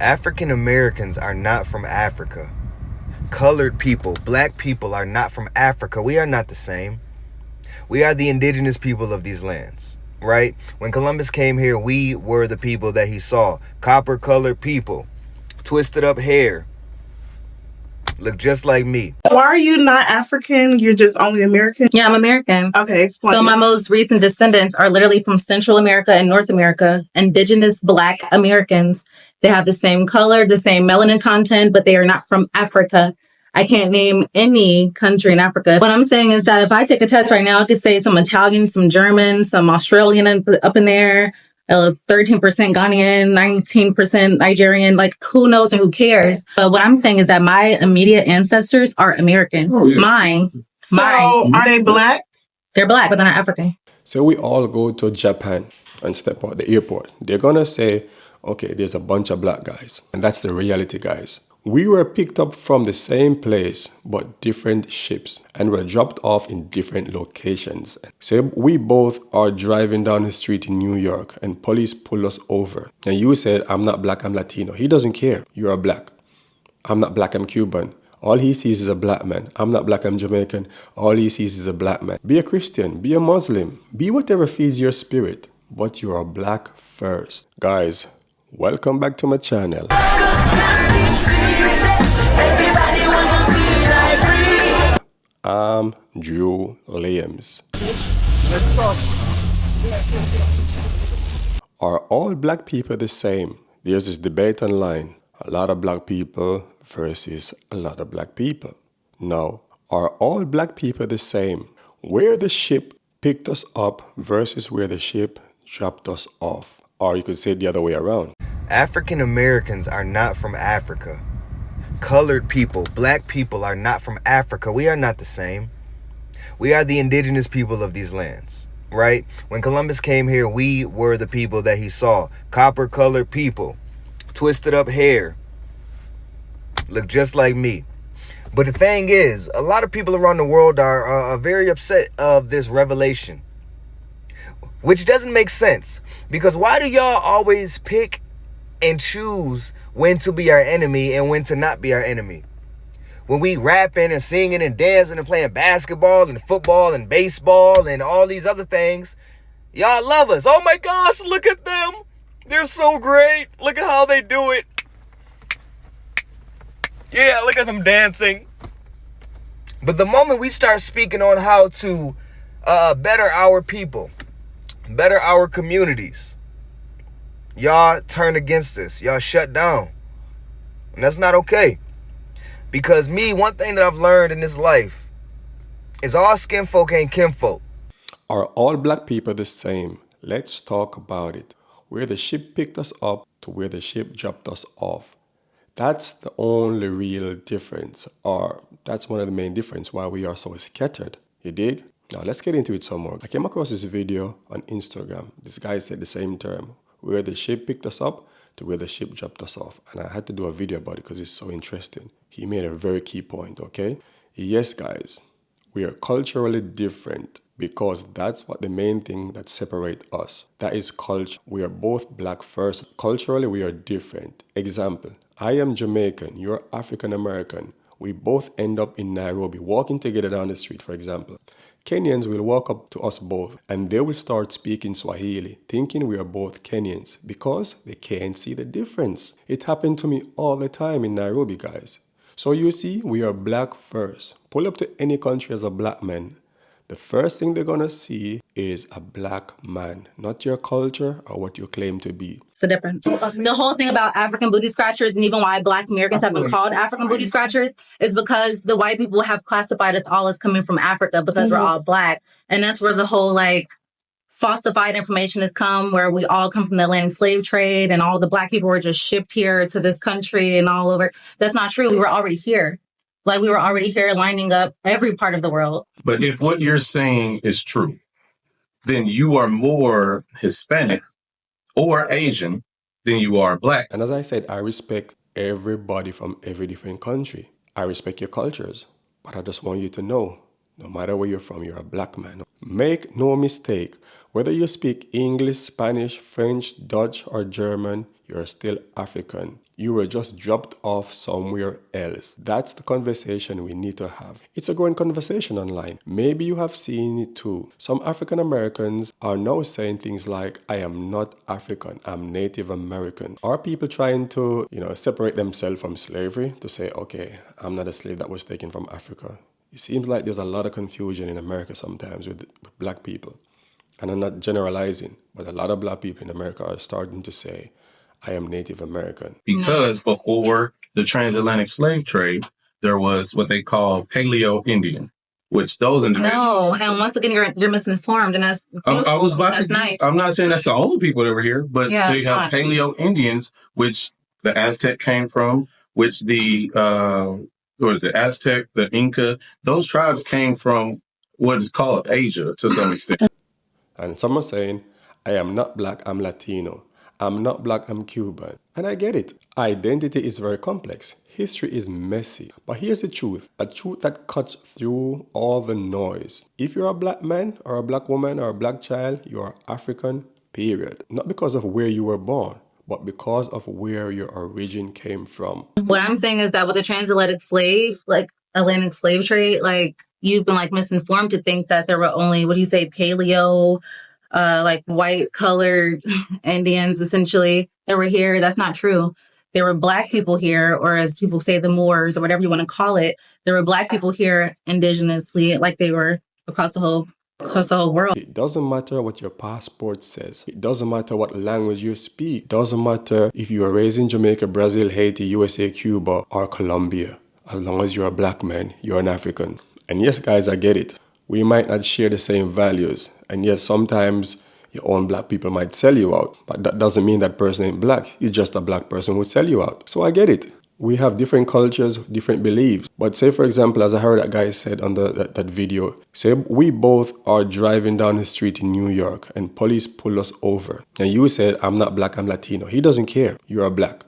African Americans are not from Africa. Colored people, black people are not from Africa. We are not the same. We are the indigenous people of these lands, right? When Columbus came here, we were the people that he saw. Copper-colored people, twisted up hair, look just like me. Why are you not African? You're just only American? Yeah, I'm American. Okay, explain. So my most recent descendants are literally from Central America and North America, indigenous Black Americans. They have the same color, the same melanin content, but they are not from Africa. I can't name any country in Africa. What I'm saying is that if I take a test right now, I could say some Italian, some German, some Australian up in there, 13% Ghanaian, 19% Nigerian, like who knows and who cares? But what I'm saying is that my immediate ancestors are American. Oh, yeah. Mine. Are they Black? They're Black, but they're not African. So we all go to Japan and step out the airport. They're gonna say, okay, there's a bunch of black guys. And that's the reality, guys. We were picked up from the same place, but different ships, and were dropped off in different locations. So we both are driving down the street in New York, and police pull us over. And you said, I'm not black, I'm Latino. He doesn't care. You are black. I'm not black, I'm Cuban. All he sees is a black man. I'm not black, I'm Jamaican. All he sees is a black man. Be a Christian, be a Muslim, be whatever feeds your spirit, but you are black first. Guys, welcome back to my channel. I'm Drew Liams. Are all black people the same? There's this debate online. A lot of black people versus a lot of black people. Now, are all black people the same? Where the ship picked us up versus where the ship dropped us off. Or you could say it the other way around. African Americans are not from Africa. Colored people, black people are not from Africa. We are not the same. We are the indigenous people of these lands, right? When Columbus came here, we were the people that he saw. Copper-colored people, twisted up hair, look just like me. But the thing is, a lot of people around the world are very upset of this revelation, which doesn't make sense. Because why do y'all always pick and choose when to be our enemy and when to not be our enemy? When we rapping and singing and dancing and playing basketball and football and baseball and all these other things, y'all love us. Oh my gosh, look at them. They're so great. Look at how they do it. Yeah, look at them dancing. But the moment we start speaking on how to better our people, better our communities, y'all turn against us. Y'all shut down. And that's not okay. Because one thing that I've learned in this life is all skin folk ain't kinfolk. Are all black people the same? Let's talk about it. Where the ship picked us up to where the ship dropped us off. That's the only real difference, or that's one of the main differences why we are so scattered. You dig? Now let's get into it some more. I came across this video on Instagram. This guy said the same term, where the ship picked us up to where the ship dropped us off. And I had to do a video about it because it's so interesting. He made a very key point, okay? Yes, guys, we are culturally different because that's what the main thing that separates us. That is culture. We are both black first. Culturally, we are different. Example, I am Jamaican, you're African American. We both end up in Nairobi, walking together down the street, for example. Kenyans will walk up to us both and they will start speaking Swahili, thinking we are both Kenyans because they can't see the difference. It happened to me all the time in Nairobi, guys. So you see, we are black first. Pull up to any country as a black man. The first thing they're gonna see is a black man, not your culture or what you claim to be. So different. The whole thing about African booty scratchers and even why Black Americans have been called African booty scratchers is because the white people have classified us all as coming from Africa because we're all black. And that's where the whole falsified information has come, where we all come from the Atlantic slave trade and all the black people were just shipped here to this country and all over. That's not true. We were already here. We were already here lining up every part of the world. But if what you're saying is true, then you are more Hispanic or Asian than you are black. And as I said, I respect everybody from every different country. I respect your cultures, but I just want you to know, no matter where you're from, you're a black man. Make no mistake, whether you speak English, Spanish, French, Dutch, or German, you're still African. You were just dropped off somewhere else. That's the conversation we need to have. It's a growing conversation online. Maybe you have seen it too. Some African Americans are now saying things like, I am not African, I'm Native American. Are people trying to, separate themselves from slavery to say, okay, I'm not a slave that was taken from Africa? It seems like there's a lot of confusion in America sometimes with black people. And I'm not generalizing, but a lot of black people in America are starting to say, I am Native American. Because before the transatlantic slave trade, there was what they call Paleo Indian, which those individuals. No, and once again, you're misinformed, and that's I was about that's to. nice. I'm not saying that's the only people that were here, but Yeah, they it's have not. Paleo Indians, which the Aztec came from, which the what is it, Aztec, the Inca, those tribes came from what is called Asia to some extent. And some are saying, I am not black, I'm Latino. I'm not black, I'm Cuban. And I get it. Identity is very complex. History is messy. But here's the truth, a truth that cuts through all the noise. If you're a black man or a black woman or a black child, you are African, period. Not because of where you were born, but because of where your origin came from. What I'm saying is that with the transatlantic Atlantic slave trade, you've been misinformed to think that there were only, paleo, white colored Indians essentially that were here. That's not true. There were black people here, or as people say, the Moors or whatever you want to call it. There were black people here indigenously, like they were across the whole world. It doesn't matter what your passport says. It doesn't matter what language you speak. It doesn't matter if you were raised in Jamaica, Brazil, Haiti, USA, Cuba, or Colombia. As long as you're a black man, you're an African. And yes, guys, I get it. We might not share the same values. And yes, sometimes your own black people might sell you out. But that doesn't mean that person ain't black. He's just a black person who sell you out. So I get it. We have different cultures, different beliefs. But say, for example, as I heard that guy said on that video, say we both are driving down the street in New York and police pull us over. And you said, I'm not black, I'm Latino. He doesn't care. You are black.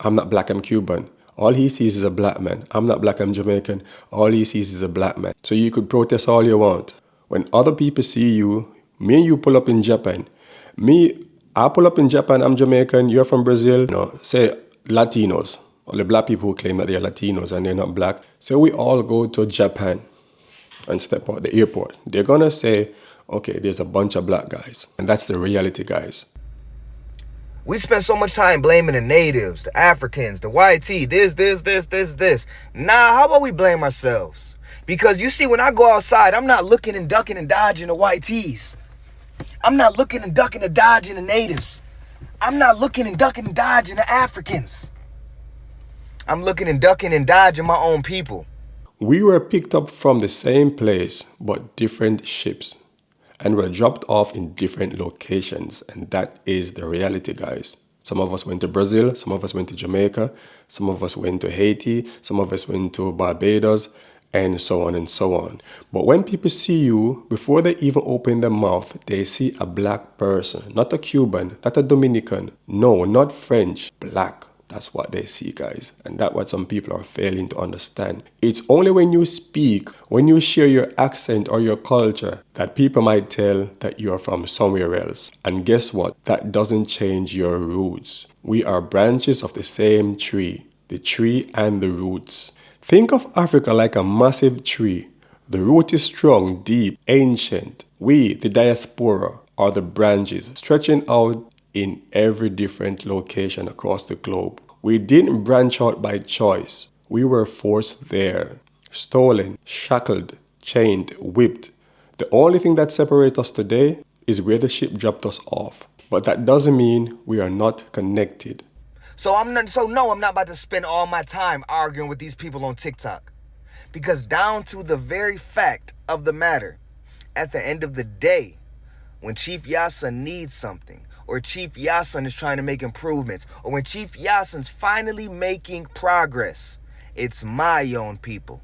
I'm not black, I'm Cuban. All he sees is a black man. I'm not black, I'm Jamaican. All he sees is a black man. So you could protest all you want. When other people see you, me and you pull up in Japan. I pull up in Japan, I'm Jamaican, you're from Brazil. Say Latinos, or the black people who claim that they're Latinos and they're not black. Say we all go to Japan and step out the airport. They're gonna say, okay, there's a bunch of black guys. And that's the reality, guys. We spend so much time blaming the natives, the Africans, the YT, this. Nah, how about we blame ourselves? Because you see, when I go outside, I'm not looking and ducking and dodging the YTs. I'm not looking and ducking and dodging the natives. I'm not looking and ducking and dodging the Africans. I'm looking and ducking and dodging my own people. We were picked up from the same place, but different ships. And were dropped off in different locations. And that is the reality, guys. Some of us went to Brazil, some of us went to Jamaica, some of us went to Haiti, some of us went to Barbados, and so on and so on. But when people see you, before they even open their mouth, they see a black person, not a Cuban, not a Dominican, no, not French, black. That's what they see, guys. And that's what some people are failing to understand. It's only when you speak, when you share your accent or your culture, that people might tell that you're from somewhere else. And guess what? That doesn't change your roots. We are branches of the same tree, the tree and the roots. Think of Africa like a massive tree. The root is strong, deep, ancient. We, the diaspora, are the branches stretching out in every different location across the globe. We didn't branch out by choice. We were forced there, stolen, shackled, chained, whipped. The only thing that separates us today is where the ship dropped us off. But that doesn't mean we are not connected. I'm not about to spend all my time arguing with these people on TikTok. Because down to the very fact of the matter, at the end of the day, when Chief Yasa needs something, or Chief Yasin is trying to make improvements, or when Chief Yasin's finally making progress, it's my own people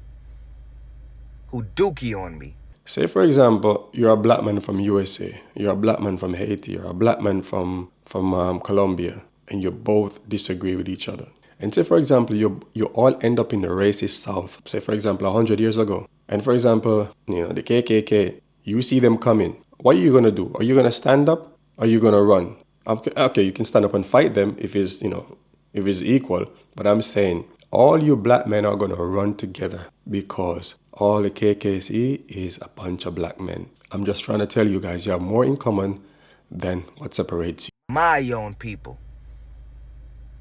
who dookie on me. Say, for example, you're a black man from USA, you're a black man from Haiti, you're a black man from Colombia, and you both disagree with each other. And say, for example, you all end up in the racist South, say, for example, 100 years ago. And for example, the KKK, you see them coming. What are you going to do? Are you going to stand up? Or are you going to run? Okay, you can stand up and fight them if it's, if it's equal. But I'm saying all you black men are going to run together because all the KKC is a bunch of black men. I'm just trying to tell you guys, you have more in common than what separates you. My own people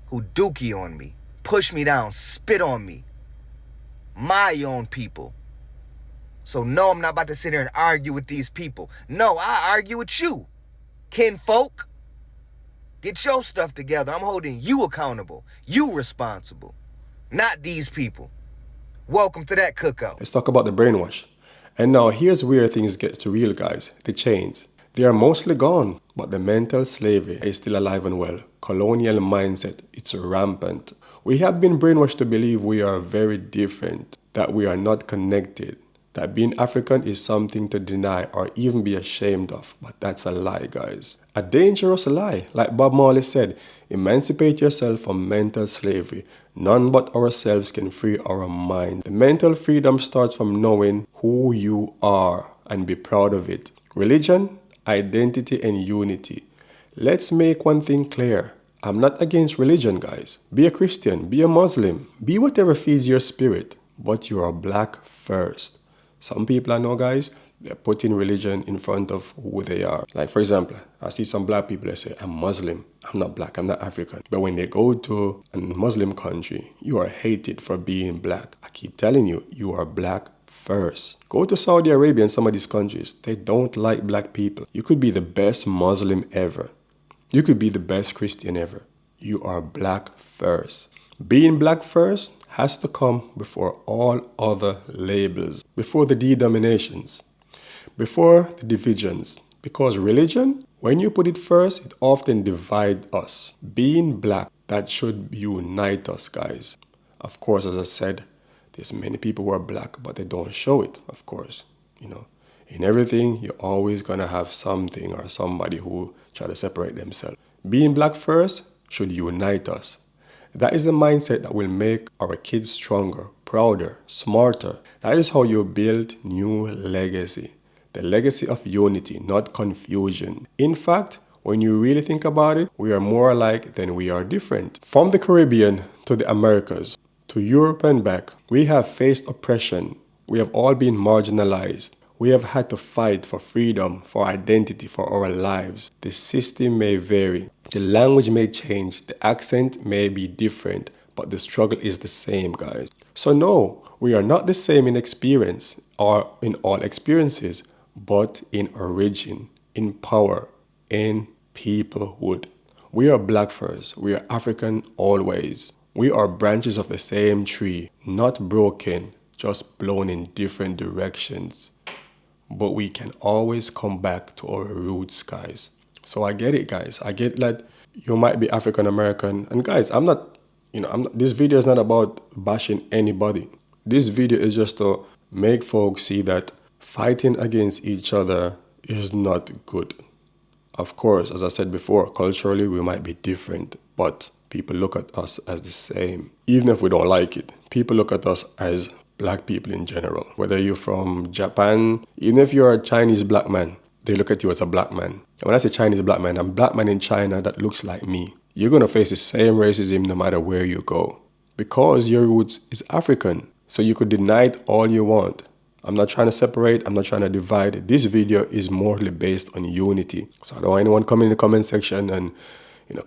who dookie on me, push me down, spit on me. My own people. So no, I'm not about to sit here and argue with these people. No, I argue with you. Kinfolk, get your stuff together. I'm holding you accountable. You responsible. Not these people. Welcome to that cookout. Let's talk about the brainwash. And now here's where things get to real, guys. The chains. They are mostly gone, but the mental slavery is still alive and well. Colonial mindset, it's rampant. We have been brainwashed to believe we are very different, that we are not connected, that being African is something to deny or even be ashamed of. But that's a lie, guys. A dangerous lie. Like Bob Marley said, emancipate yourself from mental slavery. None but ourselves can free our mind. The mental freedom starts from knowing who you are and be proud of it. Religion, identity, and unity. Let's make one thing clear. I'm not against religion, guys. Be a Christian, be a Muslim, be whatever feeds your spirit, but you are black first. Some people I know, guys, they're putting religion in front of who they are. Like, for example, I see some black people that say, I'm Muslim, I'm not black, I'm not African. But when they go to a Muslim country, you are hated for being black. I keep telling you, you are black first. Go to Saudi Arabia and some of these countries, they don't like black people. You could be the best Muslim ever. You could be the best Christian ever. You are black first. Being black first has to come before all other labels, before the denominations, before the divisions. Because religion, when you put it first, it often divides us. Being black, that should unite us, guys. Of course, as I said, there's many people who are black, but they don't show it, of course. In everything, you're always going to have something or somebody who try to separate themselves. Being black first should unite us. That is the mindset that will make our kids stronger, prouder, smarter. That is how you build new legacy. The legacy of unity, not confusion. In fact, when you really think about it, we are more alike than we are different. From the Caribbean to the Americas, to Europe and back, we have faced oppression. We have all been marginalized. We have had to fight for freedom, for identity, for our lives. The system may vary. The language may change. The accent may be different. But the struggle is the same, guys. So no, we are not the same in experience or in all experiences, but in origin, in power, in peoplehood. We are black first. We are African always. We are branches of the same tree, not broken, just blown in different directions. But we can always come back to our roots, guys. So I get it, guys. I get that you might be African American. And guys, this video is not about bashing anybody. This video is just to make folks see that fighting against each other is not good. Of course, as I said before, culturally we might be different, but people look at us as the same. Even if we don't like it, people look at us as black people in general. Whether you're from Japan, even if you're a Chinese black man, they look at you as a black man. And when I say Chinese black man, I'm a black man in China that looks like me. You're going to face the same racism no matter where you go. Because your roots is African. So you could deny it all you want. I'm not trying to separate. I'm not trying to divide. This video is morally based on unity. So I don't want anyone coming in the comment section and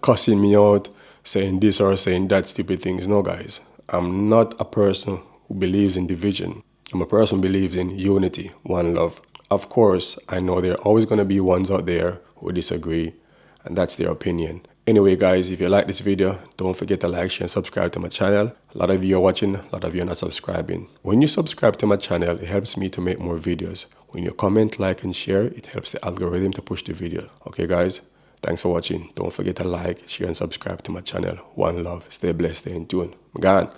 cussing me out, saying this or saying that stupid things. No, guys. I'm not a person who believes in division. I'm a person who believes in unity, one love. Of course, I know there are always going to be ones out there who disagree, and that's their opinion. Anyway, guys, if you like this video, don't forget to like, share, and subscribe to my channel. A lot of you are watching, a lot of you are not subscribing. When you subscribe to my channel, it helps me to make more videos. When you comment, like, and share, it helps the algorithm to push the video. Okay, guys, thanks for watching. Don't forget to like, share, and subscribe to my channel. One love. Stay blessed, stay in tune. I'm gone.